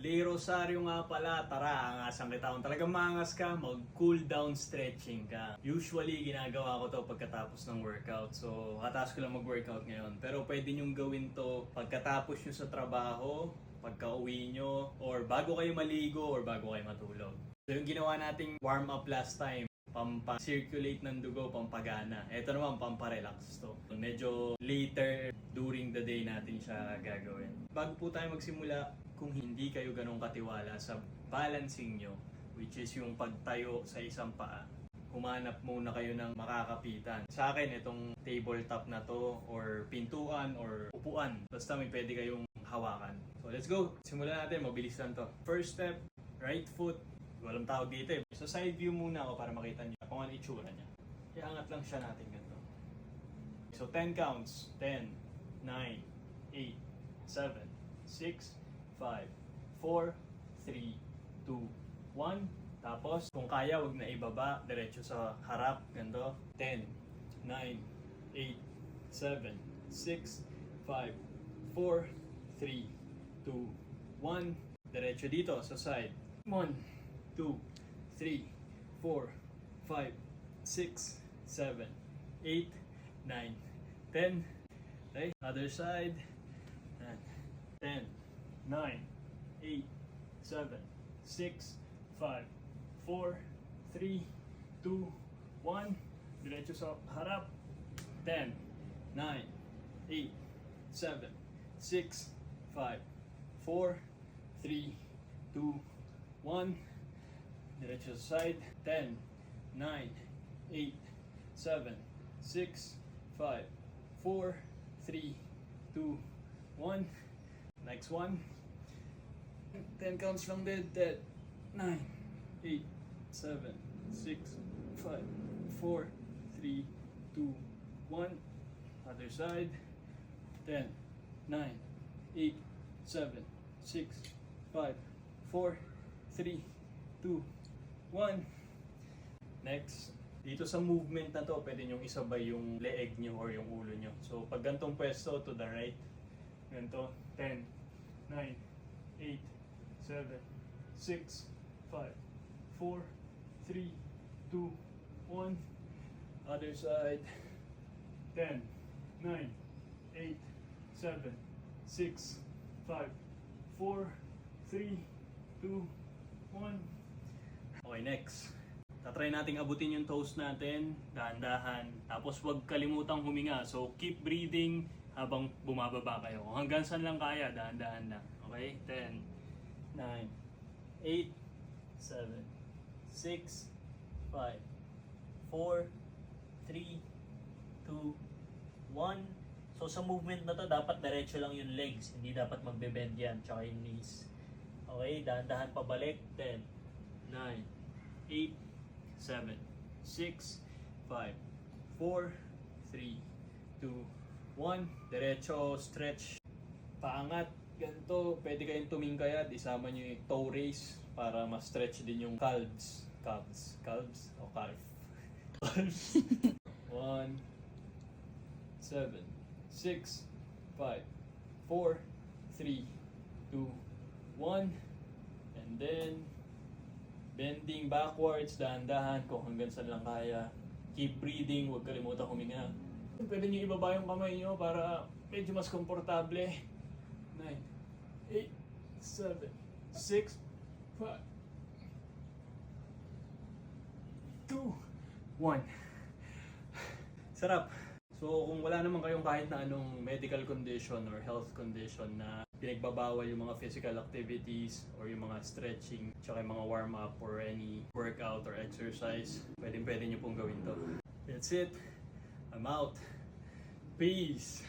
Lee Rosario nga pala, tara, angasan kita. Kung talagang maangas ka, mag-cool down stretching ka. Usually, ginagawa ko to pagkatapos ng workout. So, kataas ko lang mag-workout ngayon. Pero pwede nyong gawin to pagkatapos nyo sa trabaho, pagka-uwi nyo, or bago kayo maligo, or bago kayo matulog. So, yung ginawa nating warm-up last time, pampa-circulate ng dugo, pampagana. Ito naman, pampa-relax to. Medyo later during the day natin siya gagawin. Bago po tayo magsimula, kung hindi kayo ganong katiwala sa balancing nyo, which is yung pagtayo sa isang paa, humanap muna kayo ng makakapitan. Sa akin, itong tabletop na to, or pintuan, or upuan. Basta may pwede kayong hawakan. So let's go! Simulan natin, mabilis lang to. First step, right foot. Walang tawag dito eh. So side view muna ako para makita niyo kung ano itsura niya. Iangat lang siya natin ganito. So 10 counts. 10, 9, 8, 7, 6, 5, 4, 3, 2, 1. Tapos kung kaya, wag na ibaba. Diretso sa harap. Ganito. 10, 9, 8, 7, 6, 5, 4, 3, 2, 1. Diretso dito sa side. 1, 2, 3, 4, 5, 6, 7, 8, 9, 10. Okay, other side. 10, 9, 8, 7, 6, 5, 4, 3, 2, 1. Diretso sa harap. 10, 9, 8, 7, 6, 5, 4, 3, 2, 1. Diretso sa side. 10, 9, 8, 7, 6, 5, 4, 3, 2, 1. Next one. 10 counts lang din. 10, 9, 8, 7, 6, 5, 4, 3, 2, 1. Other side. 10, 9, 8, 7, 6, 5, 4, 3, 2, 1. Next, dito sa movement na to, pwede nyong isabay yung leeg nyo or yung ulo nyo. So, pag gantong pwesto, to the right, ganito, 10, 9, 8, 7, 6, 5, 4, 3, 2, 1. Other side, 10, 9, 8, 7, 6, 5, 4, 3, 2, 1. Okay, next. Tatry nating abutin yung toes natin, dahan-dahan. Tapos huwag kalimutang huminga. So, keep breathing habang bumababa kayo. Kung hanggang saan lang kaya, dahan-dahan lang. Okay? 10, 9, 8, 7, 6, 5, 4, 3, 2, 1. So, sa movement na to, dapat diretso lang yung legs. Hindi dapat magbe-bend yan, tsaka yung knees. Okay? Dahan-dahan pabalik. 10, 9, 8, 7, 6, 5, 4, 3, 2, 1. Diretso, stretch, paangat. Ganito, pwede kayong tumingkayad. Isama nyo yung toe raise para ma-stretch din yung calves. Calves o calf? Calves. 1, 7, 6, 5, 4, 3, 2, 1. And then, bending backwards, dahan-dahan kung hanggang saan lang kaya. Keep breathing, huwag kalimutan huminga. Pwede nyo ibaba yung kamay nyo para medyo mas komportable. 9, 8, 7, 6, 5, 2, 1. Sarap. So kung wala naman kayong kahit na anong medical condition or health condition na pinagbabawal yung mga physical activities or yung mga stretching tsaka yung mga warm-up or any workout or exercise, pwede nyo pong gawin to. That's it. I'm out. Peace.